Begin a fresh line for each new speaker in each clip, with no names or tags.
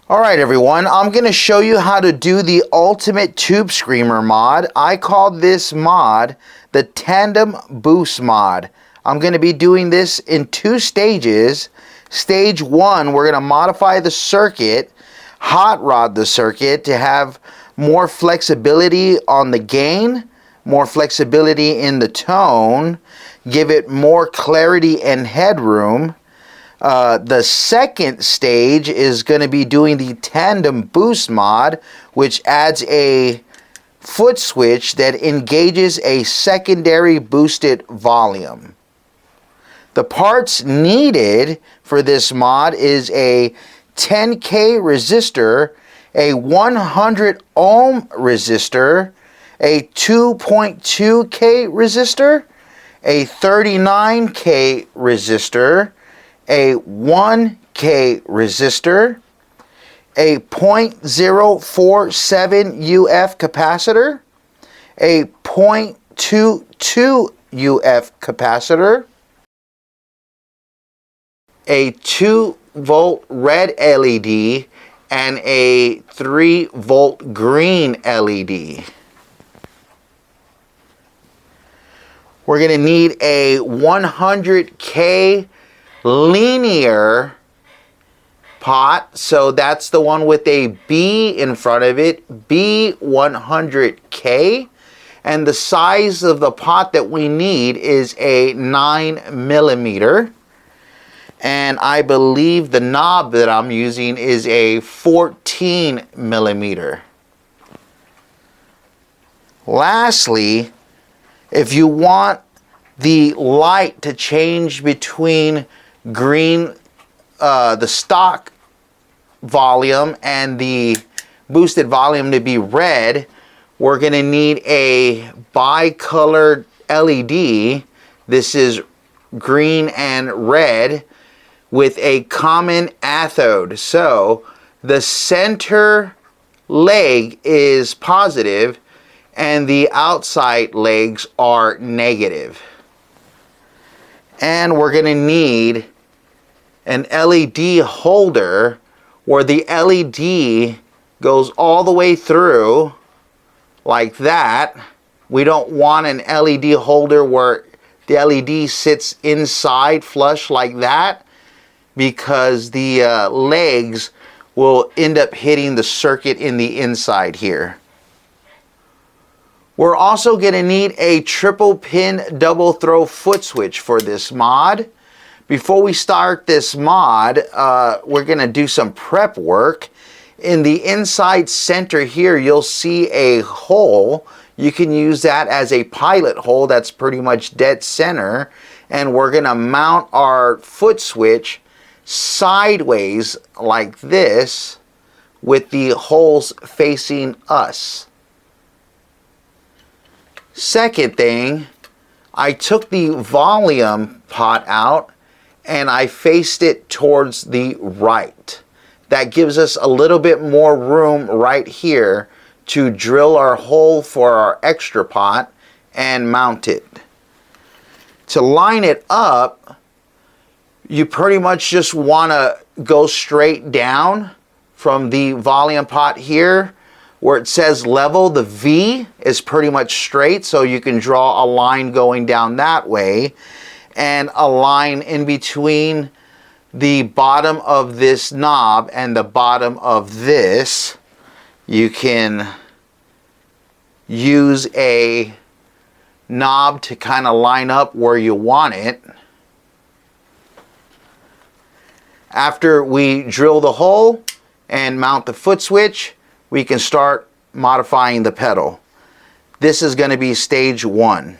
Alright everyone, I'm going to show you how to do the ultimate tube screamer mod. I call this mod the Tandem Boost mod. I'm going to be doing this in two stages. Stage 1, we're going to modify the circuit, hot rod the circuit to have more flexibility on the gain, more flexibility in the tone, give it more clarity and headroom. The second stage is going to be doing the Tandem Boost mod, which adds a foot switch that engages a secondary boosted volume. The parts needed for this mod is a 10K resistor, a 100 ohm resistor, a 2.2K resistor, a 39K resistor, a 1K resistor, a 0.047 UF capacitor, a 0.22 UF capacitor, a 2 volt red LED, and a 3 volt green LED. We're going to need a 100K linear pot, so that's the one with a B in front of it, B100K, and the size of the pot that we need is a 9mm, and I believe the knob that I'm using is a 14mm. Lastly, if you want the light to change between green, the stock volume, and the boosted volume to be red, we're going to need a bi-colored LED. This is green and red with a common anode. So the center leg is positive and the outside legs are negative. And we're going to need an LED holder where the LED goes all the way through like that. We don't want an LED holder where the LED sits inside flush like that, because the legs will end up hitting the circuit in the inside here. We're also going to need a triple pin double throw foot switch for this mod. Before we start this mod, we're going to do some prep work. In the inside center here, you'll see a hole. You can use that as a pilot hole. That's pretty much dead center. And we're going to mount our foot switch sideways like this with the holes facing us. Second thing, I took the volume pot out and I faced it towards the right. That gives us a little bit more room right here to drill our hole for our extra pot and mount it. To line it up, you pretty much just want to go straight down from the volume pot here. Where it says level, the V is pretty much straight, so you can draw a line going down that way, and a line in between the bottom of this knob and the bottom of this. You can use a knob to kind of line up where you want it. After we drill the hole and mount the foot switch, we can start modifying the pedal. This is going to be stage 1.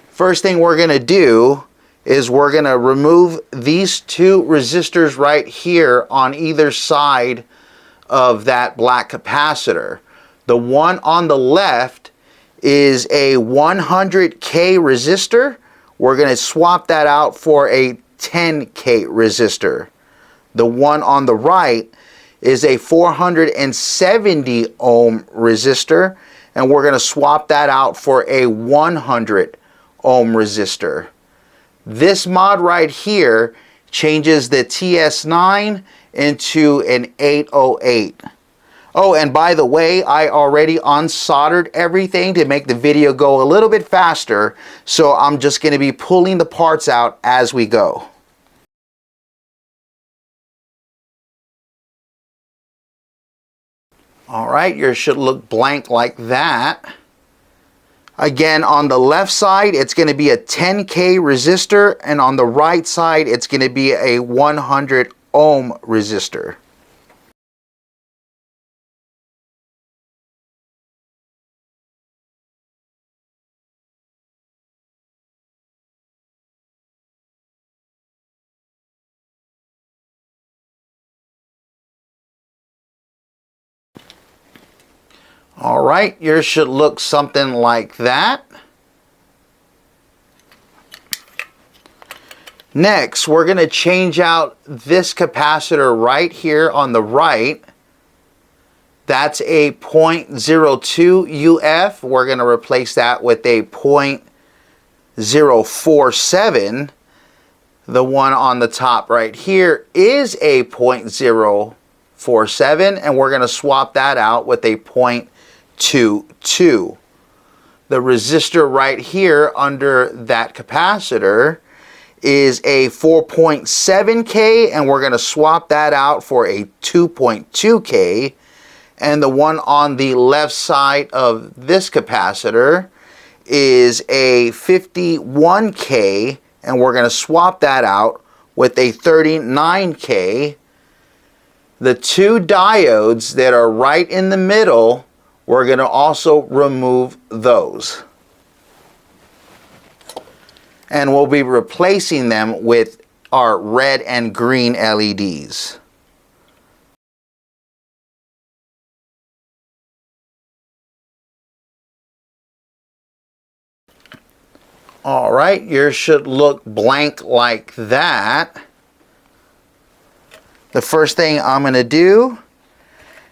First thing we're going to do is we're going to remove these two resistors right here on either side of that black capacitor. The one on the left is a 100K resistor. We're going to swap that out for a 10K resistor. The one on the right is a 470 ohm resistor, and we're going to swap that out for a 100 ohm resistor. This mod right here changes the TS9 into an 808. Oh, and by the way, I already unsoldered everything to make the video go a little bit faster, so I'm just going to be pulling the parts out as we go. Alright, yours should look blank like that. Again, on the left side, it's going to be a 10K resistor, and on the right side, it's going to be a 100 ohm resistor. Alright, yours should look something like that. Next, we're going to change out this capacitor right here on the right. That's a 0.02 UF. We're going to replace that with a 0.047. The one on the top right here is a 0.047, and we're going to swap that out with a 0.22. The resistor right here under that capacitor is a 4.7K, and we're going to swap that out for a 2.2K. And the one on the left side of this capacitor is a 51K, and we're going to swap that out with a 39K. The two diodes that are right in the middle, we're going to also remove those. And we'll be replacing them with our red and green LEDs. Alright, yours should look blank like that. The first thing I'm going to do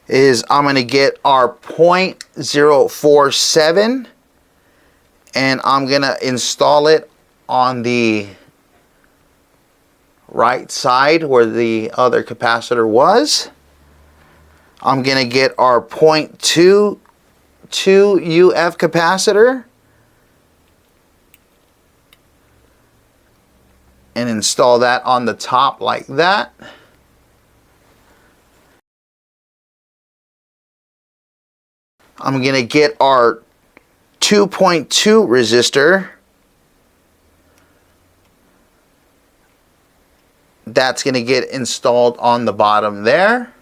is I'm going to get our 0.047, and I'm going to install it on the right side where the other capacitor was. I'm going to get our 0.22 UF capacitor and install that on the top like that. I'm going to get our 2.2 resistor. That's going to get installed on the bottom there.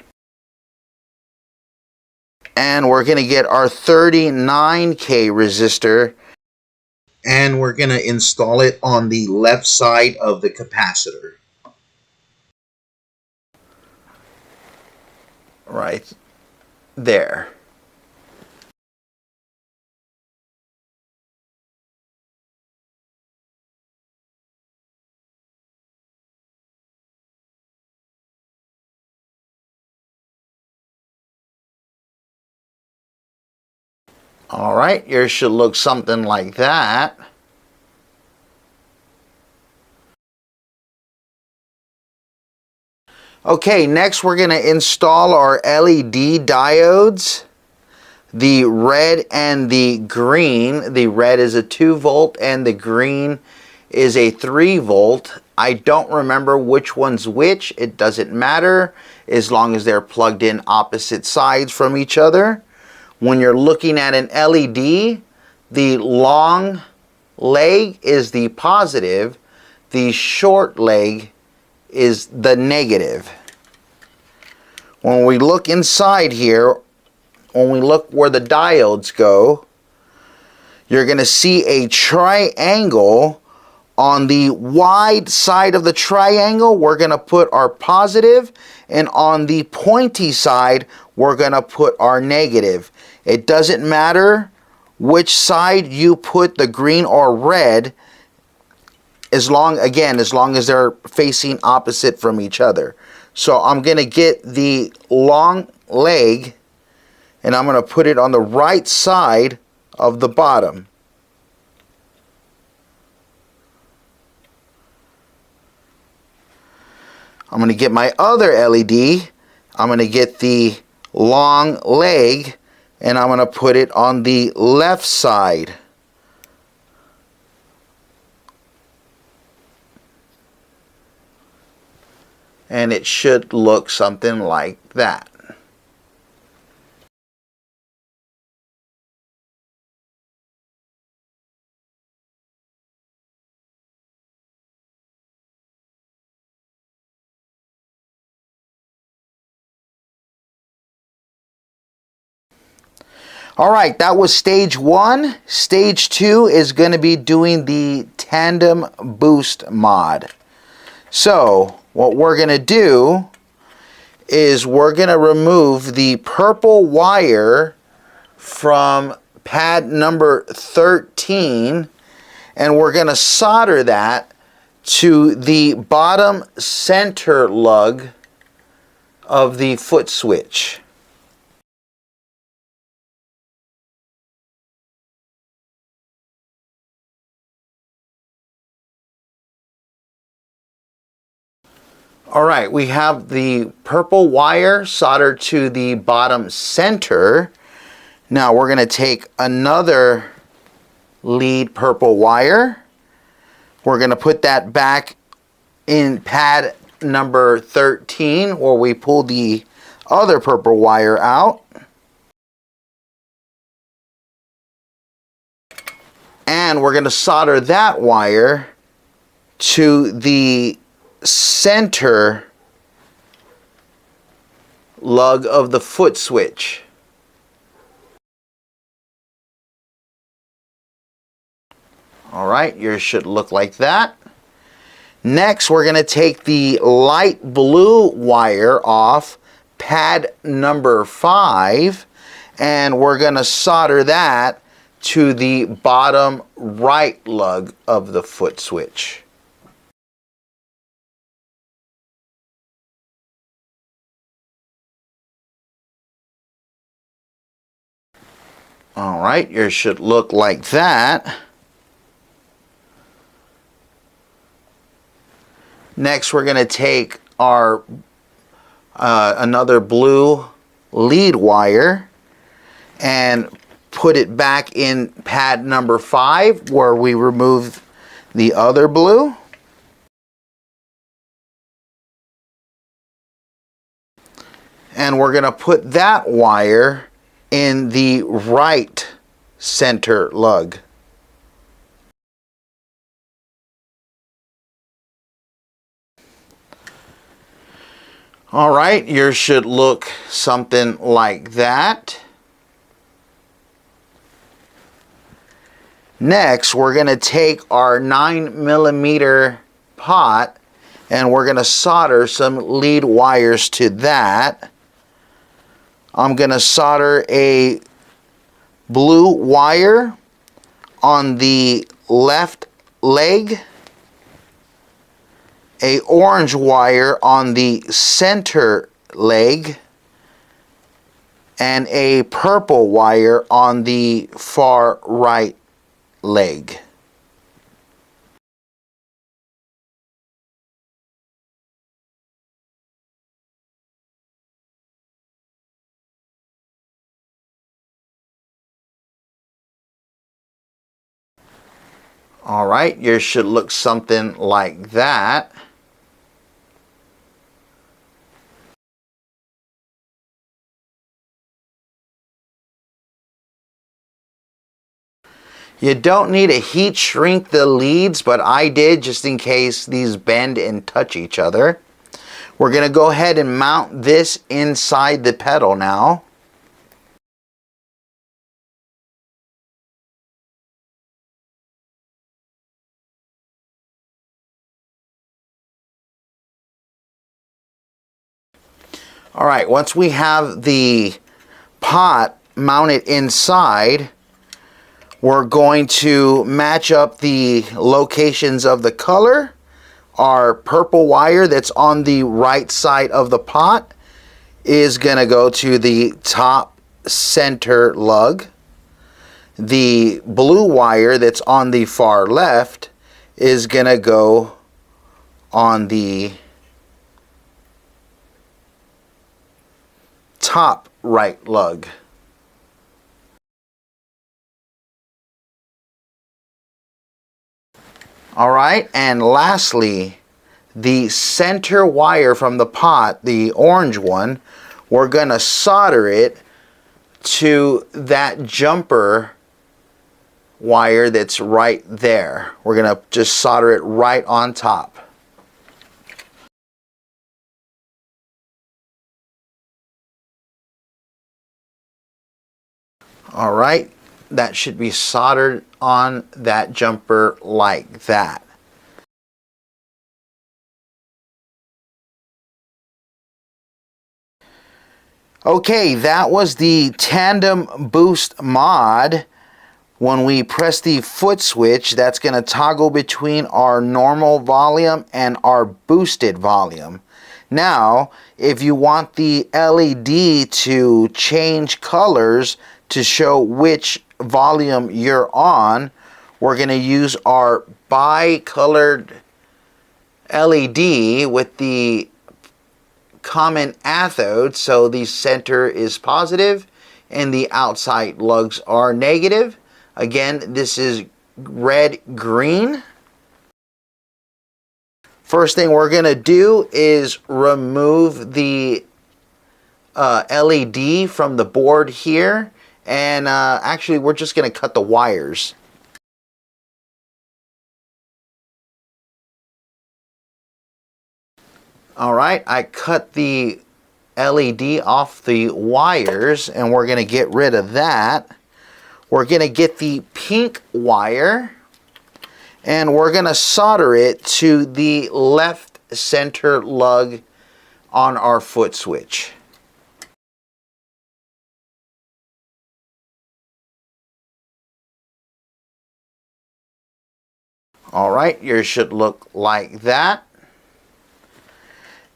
And we're going to get our 39K resistor, and we're going to install it on the left side of the capacitor. Right there. Alright, yours should look something like that. Okay, next we're going to install our LED diodes. The red and the green. The red is a 2 volt and the green is a 3 volt. I don't remember which one's which. It doesn't matter as long as they're plugged in opposite sides from each other. When you're looking at an LED, the long leg is the positive, the short leg is the negative. When we look inside here, when we look where the diodes go, you're going to see a triangle. On the wide side of the triangle, we're going to put our positive, and on the pointy side, we're going to put our negative. It doesn't matter which side you put the green or red, as long as they're facing opposite from each other. So I'm going to get the long leg, and I'm going to put it on the right side of the bottom. I'm going to get my other LED. I'm going to get the long leg and I'm going to put it on the left side. And it should look something like that. Alright, that was stage 1. Stage 2 is going to be doing the Tandem Boost mod. So, what we're going to do is we're going to remove the purple wire from pad number 13 and we're going to solder that to the bottom center lug of the foot switch. Alright, we have the purple wire soldered to the bottom center. Now we're going to take another lead purple wire. We're going to put that back in pad number 13 where we pull the other purple wire out. And we're going to solder that wire to the center lug of the foot switch. Alright, yours should look like that. Next, we're going to take the light blue wire off pad number 5 and we're going to solder that to the bottom right lug of the foot switch. Alright, yours should look like that. Next, we're going to take our another blue lead wire and put it back in pad number 5 where we removed the other blue. And we're going to put that wire in the right center lug. Alright, yours should look something like that. Next, we're going to take our 9mm pot and we're going to solder some lead wires to that. I'm going to solder a blue wire on the left leg, a orange wire on the center leg, and a purple wire on the far right leg. Alright, yours should look something like that. You don't need to heat shrink the leads, but I did just in case these bend and touch each other. We're going to go ahead and mount this inside the pedal now. Alright, once we have the pot mounted inside, we're going to match up the locations of the color. Our purple wire that's on the right side of the pot is going to go to the top center lug. The blue wire that's on the far left is going to go on the top right lug. Alright, and lastly, the center wire from the pot, the orange one, we're going to solder it to that jumper wire that's right there. We're going to just solder it right on top. Alright, that should be soldered on that jumper like that. Okay, that was the Tandem Boost mod. When we press the foot switch, that's going to toggle between our normal volume and our boosted volume. Now, if you want the LED to change colors to show which volume you're on, we're going to use our bi-colored LED with the common anode, so the center is positive and the outside lugs are negative. Again, this is red green. First thing we're going to do is remove the LED from the board here, and actually we're just going to cut the wires. Alright, I cut the LED off the wires and we're going to get rid of that. We're going to get the pink wire and we're going to solder it to the left center lug on our foot switch. Alright, yours should look like that.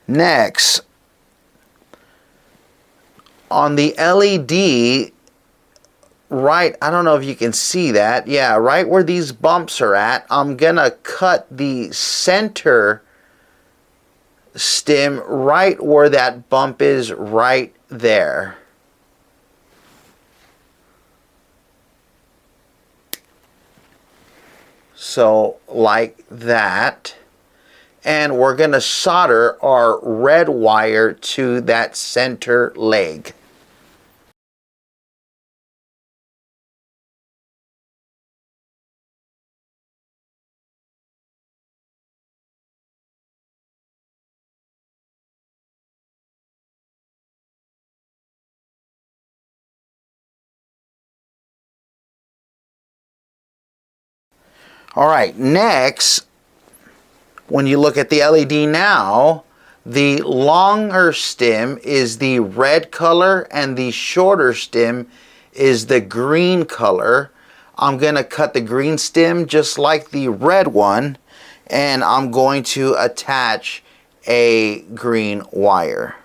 Next, on the LED, right, I don't know if you can see that. Yeah, right where these bumps are at, I'm going to cut the center stem right where that bump is, right there. So, like that. And we're going to solder our red wire to that center leg. Alright, next, when you look at the LED now, the longer stem is the red color and the shorter stem is the green color. I'm going to cut the green stem just like the red one, and I'm going to attach a green wire.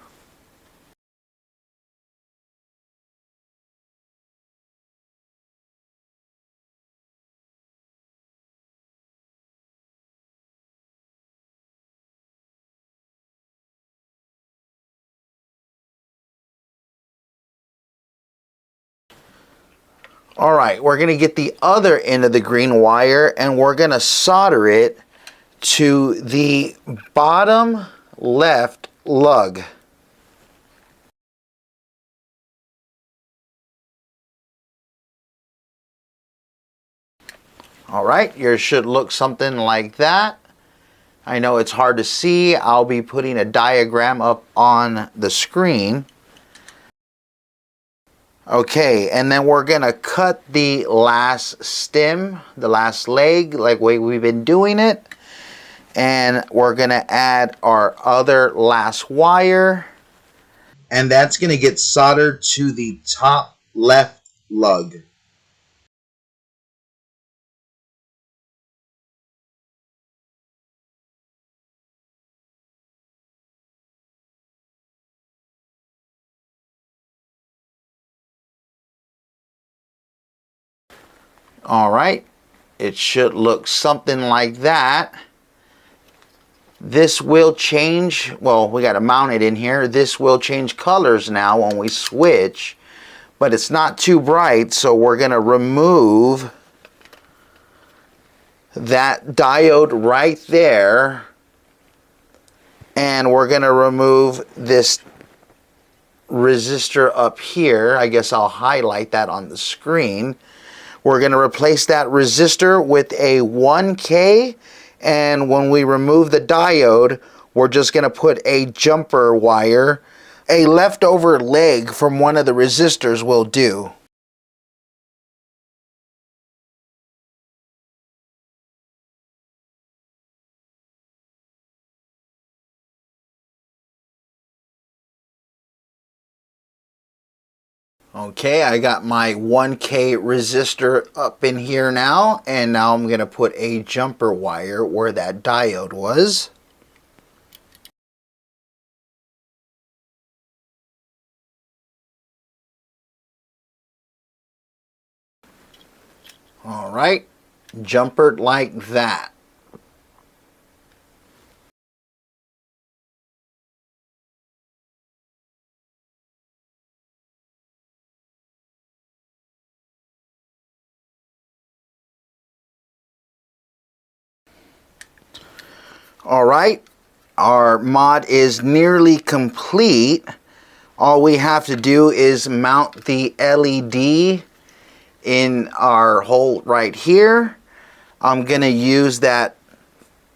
Alright, we're going to get the other end of the green wire and we're going to solder it to the bottom left lug. Alright, yours should look something like that. I know it's hard to see. I'll be putting a diagram up on the screen. Okay, and then we're going to cut the last stem, the last leg, like the way we've been doing it. And we're going to add our other last wire. And that's going to get soldered to the top left lug. Alright, it should look something like that. This will change, well, we got to mount it in here. This will change colors now when we switch, but it's not too bright, so we're going to remove that diode right there, and we're going to remove this resistor up here. I guess I'll highlight that on the screen. We're going to replace that resistor with a 1K, and when we remove the diode, we're just going to put a jumper wire. A leftover leg from one of the resistors will do. Okay, I got my 1K resistor up in here now, and now I'm going to put a jumper wire where that diode was. Alright, jumpered like that. Alright, our mod is nearly complete. All we have to do is mount the LED in our hole right here. I'm going to use that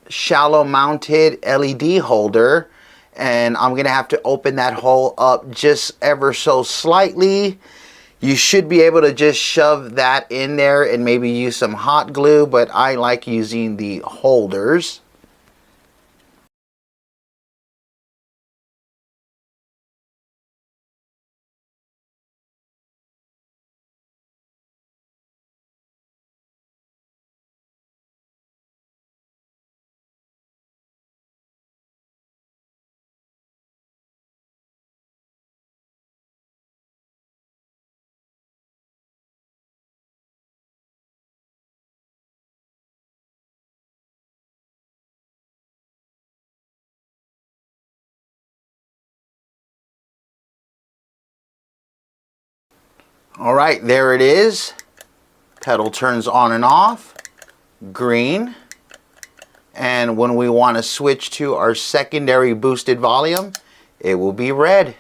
shallow mounted LED holder, and I'm going to have to open that hole up just ever so slightly. You should be able to just shove that in there and maybe use some hot glue, but I like using the holders. Alright, there it is. Pedal turns on and off. Green. And when we want to switch to our secondary boosted volume, it will be red.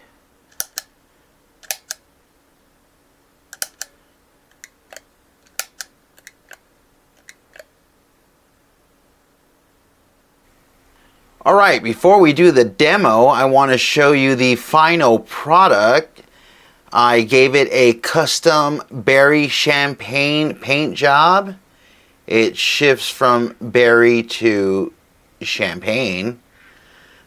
Alright, before we do the demo, I want to show you the final product. I gave it a custom berry champagne paint job. It shifts from berry to champagne.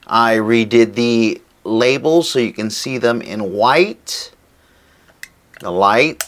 I redid the labels so you can see them in white, the light,